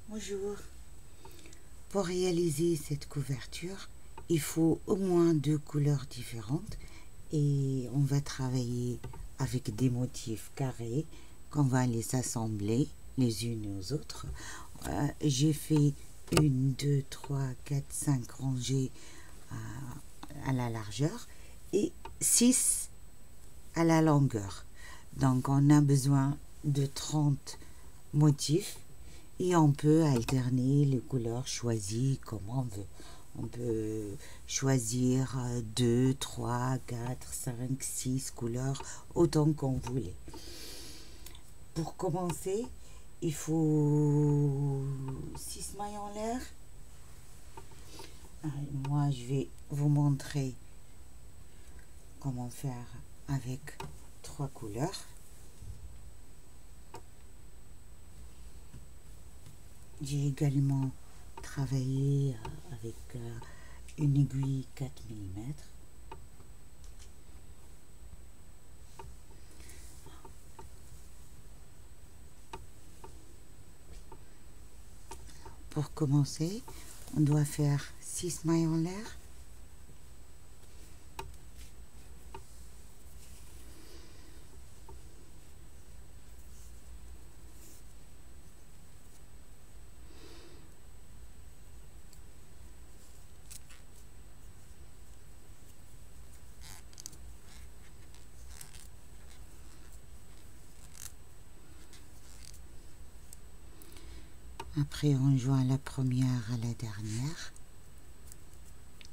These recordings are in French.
Bonjour. Pour réaliser cette couverture, il faut au moins 2 couleurs différentes et on va travailler avec des motifs carrés qu'on va les assembler les unes aux autres. J'ai fait 1, 2, 3, 4, 5 rangées à la largeur et 6 à la longueur. Donc on a besoin de 30 motifs et on peut alterner les couleurs choisies comme on veut. On peut choisir 2, 3, 4, 5, 6 couleurs, autant qu'on voulait. Pour commencer, il faut 6 mailles en l'air. Moi, je vais vous montrer comment faire avec 3 couleurs. J'ai également travaillé avec une aiguille 4 mm. Pour commencer, on doit faire 6 mailles en l'air. Après, on joint la première à la dernière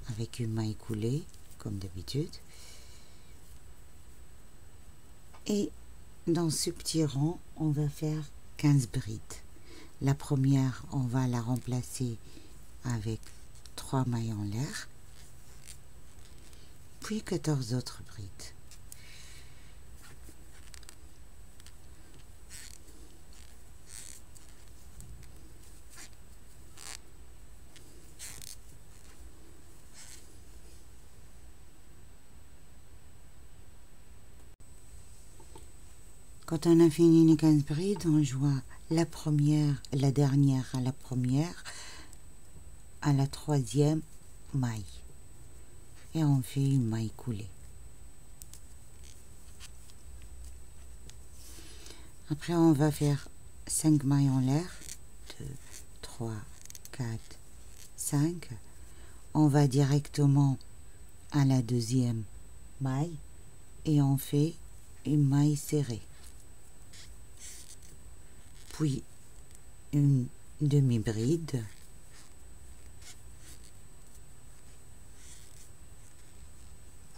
avec une maille coulée, comme d'habitude. Et dans ce petit rang, on va faire 15 brides. La première, on va la remplacer avec 3 mailles en l'air, puis 14 autres brides. Quand on a fini les 15 brides, on joint la première, la dernière à la première, à la troisième maille. Et on fait une maille coulée. Après, on va faire 5 mailles en l'air. 2, 3, 4, 5. On va directement à la deuxième maille et on fait une maille serrée. Puis une demi-bride.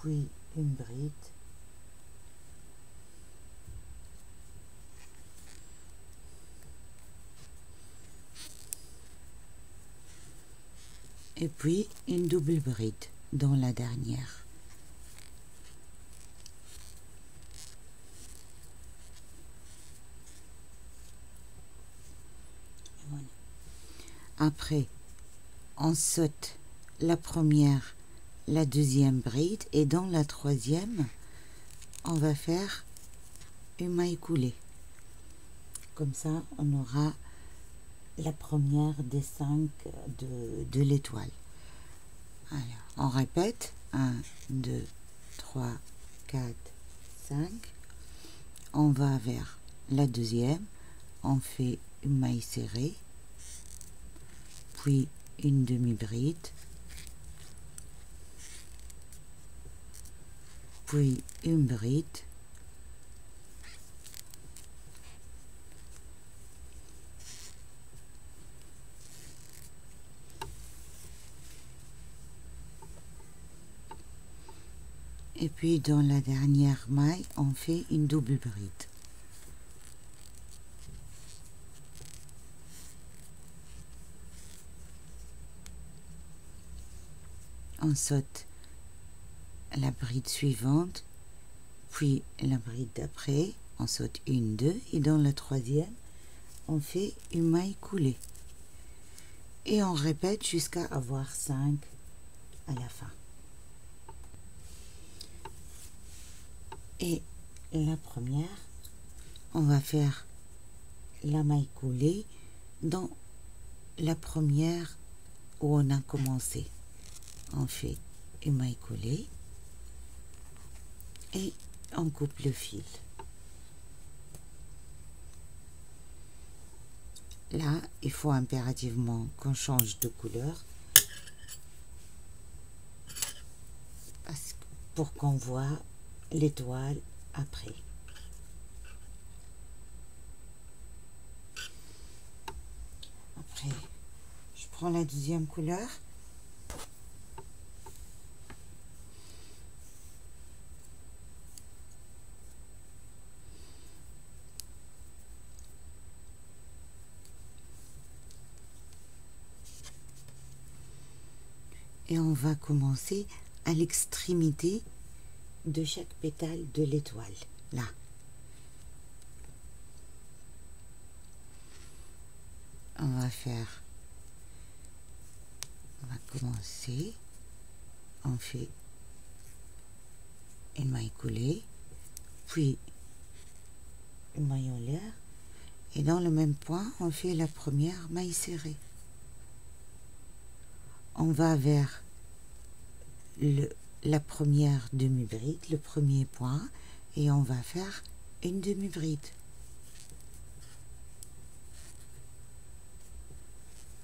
Puis une bride. Et puis une double bride dans la dernière. Voilà. Après, on saute la première, la deuxième bride et dans la troisième, on va faire une maille coulée. Comme ça, on aura la première des 5 de l'étoile. Alors, on répète. 1, 2, 3, 4, 5. On va vers la deuxième. On fait une maille serrée. Puis une demi-bride. Puis une bride. Et puis dans la dernière maille, on fait une double bride. On saute la bride suivante, puis la bride d'après, on saute une, deux, et dans la troisième, on fait une maille coulée. Et on répète jusqu'à avoir 5 à la fin. Et la première, on va faire la maille coulée dans la première où on a commencé. On fait une maille collée et on coupe le fil. Là, il faut impérativement qu'on change de couleur pour qu'on voit l'étoile après. Après, je prends la deuxième couleur. Et on va commencer à l'extrémité de chaque pétale de l'étoile, là. On va commencer, on fait une maille coulée, puis une maille en l'air, et dans le même point, on fait la première maille serrée. On va vers la première demi-bride, le premier point, et on va faire une demi-bride.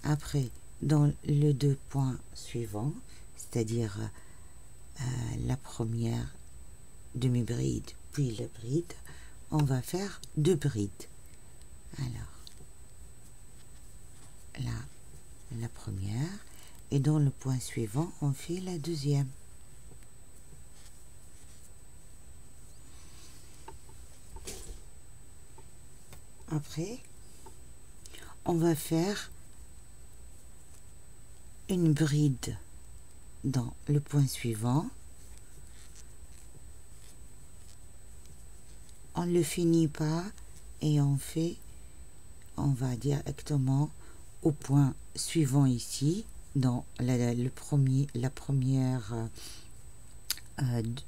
Après, dans les deux points suivants, c'est-à-dire la première demi-bride puis la bride, on va faire deux brides. Alors, là, la première, et dans le point suivant, on fait la deuxième. Après, on va faire une bride dans le point suivant. On ne le finit pas et on va directement au point suivant ici, dans la première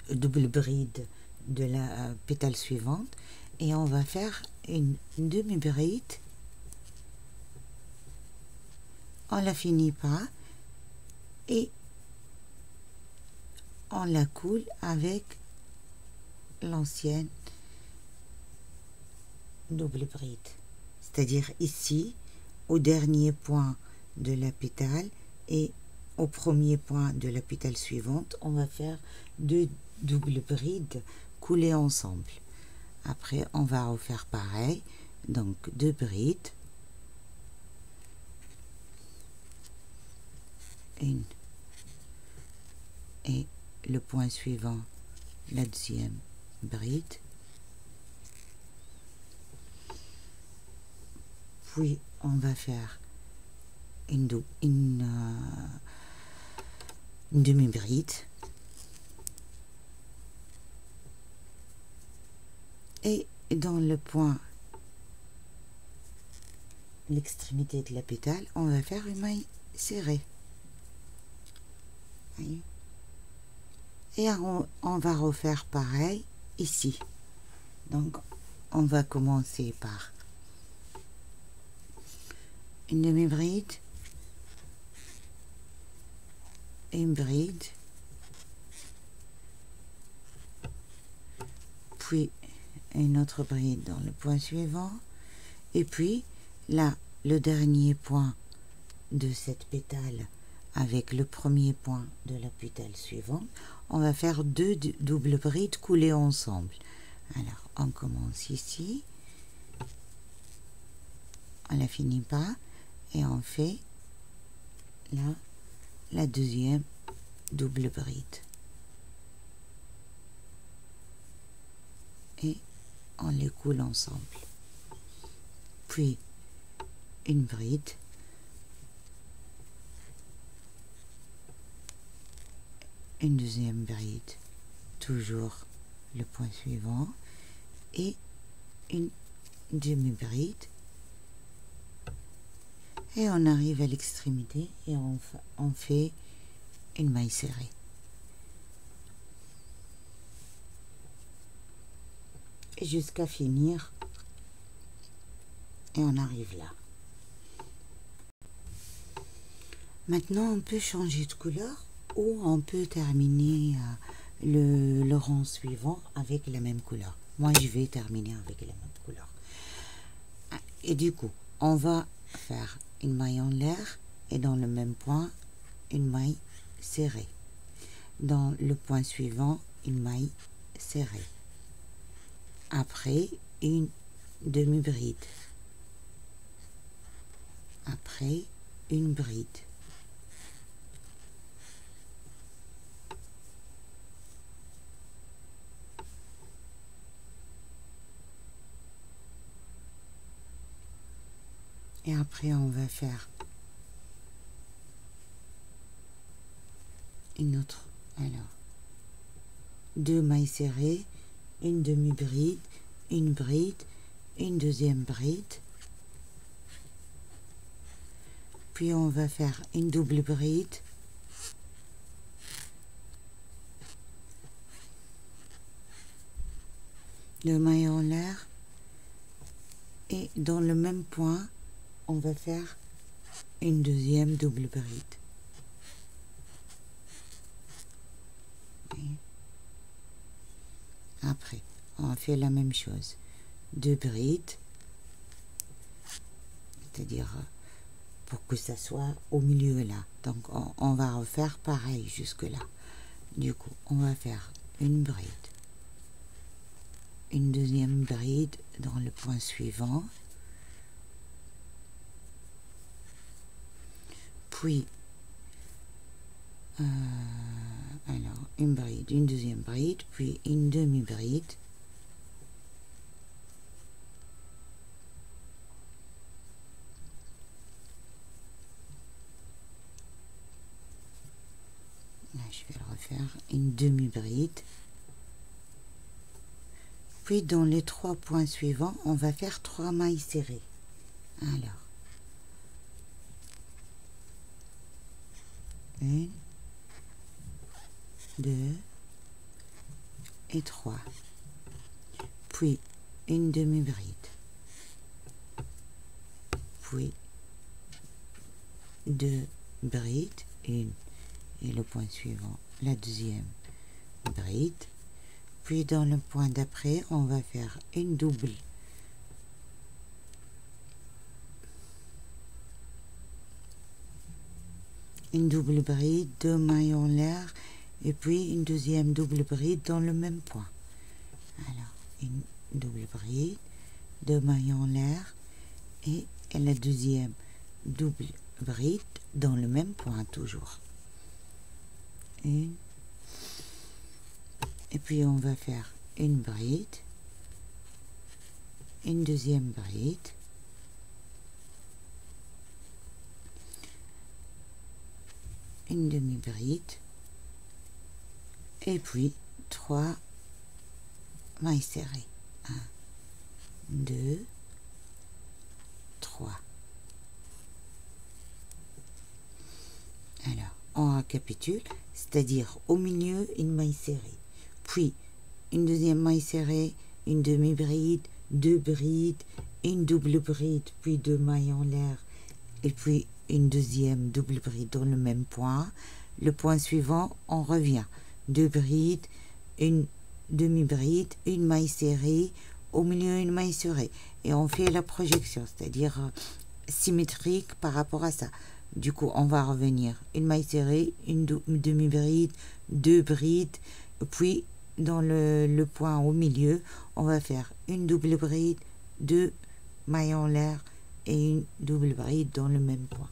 double bride de la pétale suivante, et on va faire une demi-bride. On la finit pas et on la coule avec l'ancienne double bride, c'est-à-dire ici au dernier point de la pétale et au premier point de la pétale suivante, on va faire deux doubles brides coulées ensemble. Après, on va refaire pareil, donc deux brides, une, et le point suivant, la deuxième bride, puis on va faire une demi-bride et dans le point, l'extrémité de la pétale, on va faire une maille serrée. Et on va refaire pareil ici. Donc on va commencer par une demi-bride, une bride, puis une autre bride dans le point suivant, et puis là, le dernier point de cette pétale avec le premier point de la pétale suivante, on va faire deux doubles brides coulées ensemble. Alors, on commence ici, on la finit pas, et on fait là la deuxième double bride. Et on les coule ensemble. Puis une bride, une deuxième bride, toujours le point suivant, et une demi-bride, et on arrive à l'extrémité et on fait une maille serrée. Et jusqu'à finir, et on arrive là. Maintenant, on peut changer de couleur ou on peut terminer le rang suivant avec la même couleur. Moi, je vais terminer avec la même couleur. Et du coup, on va faire une maille en l'air et dans le même point, une maille serrée. Dans le point suivant, une maille serrée. Après, une demi-bride. Après, une bride. Et après, on va faire une autre. Alors, deux mailles serrées, une demi-bride, une bride, une deuxième bride. Puis on va faire une double bride. Deux mailles en l'air. Et dans le même point, on va faire une deuxième double bride. Après, on fait la même chose. Deux brides, c'est-à-dire pour que ça soit au milieu là. Donc on va refaire pareil jusque là. Du coup, on va faire une bride, une deuxième bride dans le point suivant, puis alors une bride, une deuxième bride, puis une demi-bride. Là, je vais le refaire, une demi-bride. Puis dans les trois points suivants, on va faire trois mailles serrées. Alors, une, deux et trois. Puis une demi-bride. Puis deux brides, une et le point suivant, la deuxième bride. Puis dans le point d'après, on va faire une double. Une double bride, deux mailles en l'air et puis une deuxième double bride dans le même point. Alors, une double bride, deux mailles en l'air et la deuxième double bride dans le même point toujours. Une. Et puis on va faire une bride, une deuxième bride, une demi-bride et puis trois mailles serrées. 1, 2, 3. Alors, on récapitule, c'est-à-dire au milieu une maille serrée, puis une deuxième maille serrée, une demi-bride, deux brides, une double bride, puis deux mailles en l'air, et puis une deuxième double bride dans le même point. Le point suivant, on revient. Deux brides, une demi-bride, une maille serrée, au milieu une maille serrée. Et on fait la projection, c'est-à-dire symétrique par rapport à ça. Du coup, on va revenir. Une maille serrée, une demi-bride, deux brides, puis dans le point au milieu, on va faire une double bride, deux mailles en l'air et une double bride dans le même point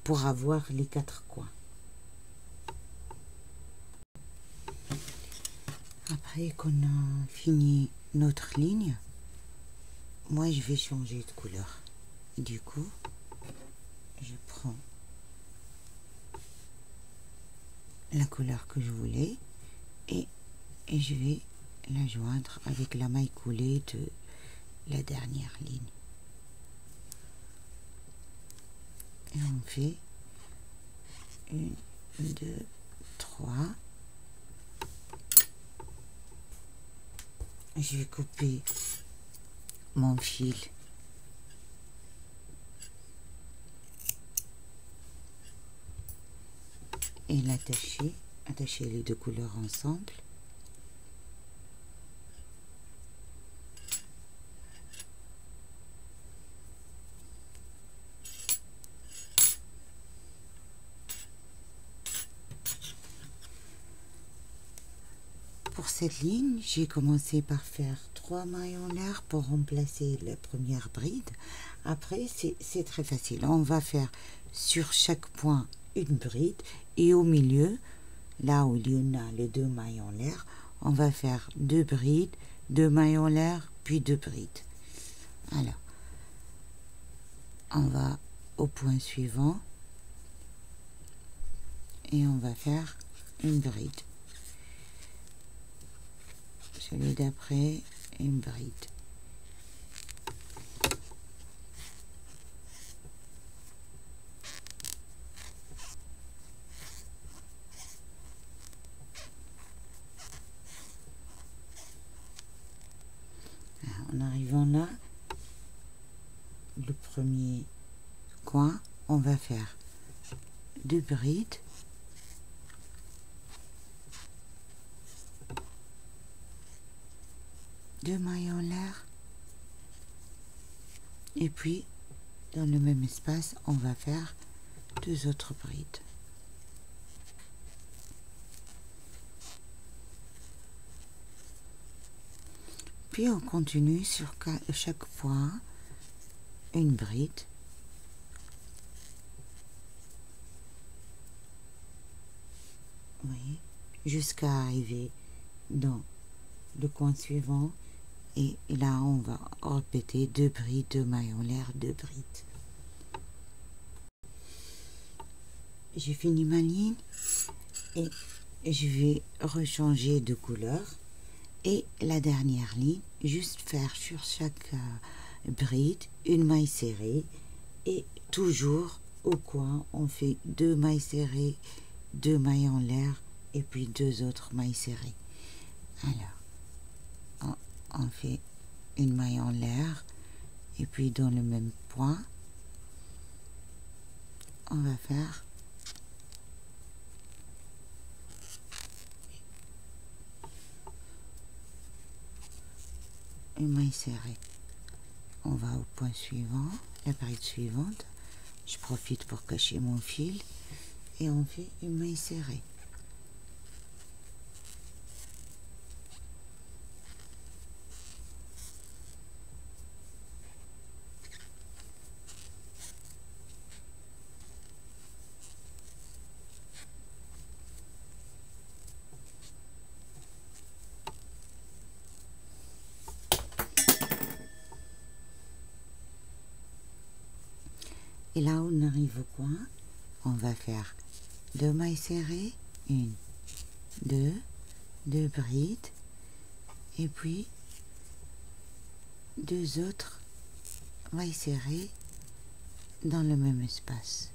pour avoir les quatre coins. Après qu'on a fini notre ligne, moi je vais changer de couleur. Du coup, je prends la couleur que je voulais et je vais la joindre avec la maille coulée de la dernière ligne. Et on fait 1, 2, 3. Je vais couper mon fil et l'attacher, attacher les deux couleurs ensemble. Pour cette ligne, j'ai commencé par faire 3 mailles en l'air pour remplacer la première bride. Après, c'est très facile. On va faire sur chaque point une bride et au milieu, là où il y en a les 2 mailles en l'air, on va faire 2 brides, 2 mailles en l'air, puis 2 brides. Alors, on va au point suivant et on va faire une bride. Celui d'après, une bride. En arrivant là, le premier coin, on va faire 2 brides, deux mailles en l'air, et puis dans le même espace on va faire 2 autres brides. Puis on continue sur chaque point une bride. Oui, jusqu'à arriver dans le coin suivant. Et là, on va répéter 2 brides, 2 mailles en l'air, 2 brides. J'ai fini ma ligne et je vais rechanger de couleur. Et la dernière ligne, juste faire sur chaque bride une maille serrée. Et toujours au coin, on fait 2 mailles serrées, 2 mailles en l'air et puis 2 autres mailles serrées. Alors, on fait une maille en l'air et puis dans le même point on va faire une maille serrée. On va au point suivant, la bride suivante. Je profite pour cacher mon fil et on fait une maille serrée. Et là, on arrive au coin, on va faire 2 mailles serrées, 1, 2, 2 brides, et puis 2 autres mailles serrées dans le même espace.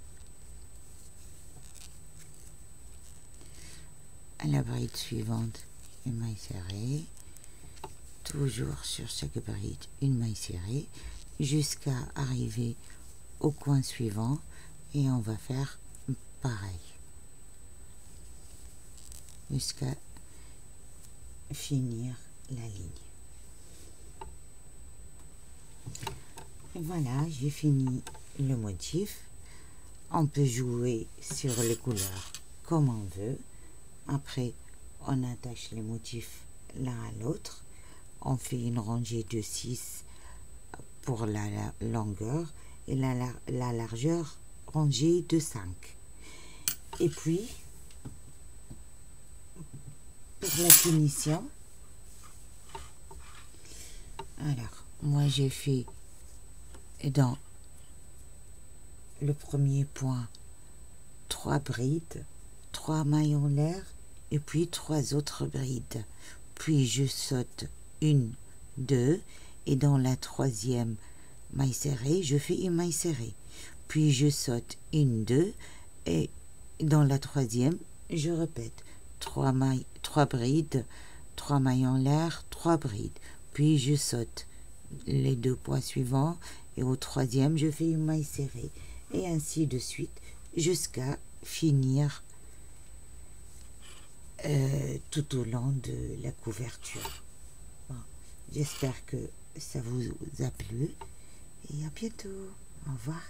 À la bride suivante, une maille serrée, toujours sur chaque bride une maille serrée, jusqu'à arriver au coin suivant et on va faire pareil jusqu'à finir la ligne. Et voilà, j'ai fini le motif. On peut jouer sur les couleurs comme on veut. Après, on attache les motifs l'un à l'autre. On fait une rangée de 6 pour la longueur et la largeur rangée de 5. Et puis, pour la finition, alors, moi j'ai fait dans le premier point 3 brides, 3 mailles en l'air et puis 3 autres brides. Puis je saute 1, 2 et dans la troisième maille serrée, je fais une maille serrée. Puis je saute 1, 2 et dans la troisième, je répète 3 brides, 3 mailles en l'air, 3 brides. Puis je saute les 2 points suivants et au troisième, je fais une maille serrée et ainsi de suite jusqu'à finir tout au long de la couverture. Bon, j'espère que ça vous a plu et à bientôt. Au revoir.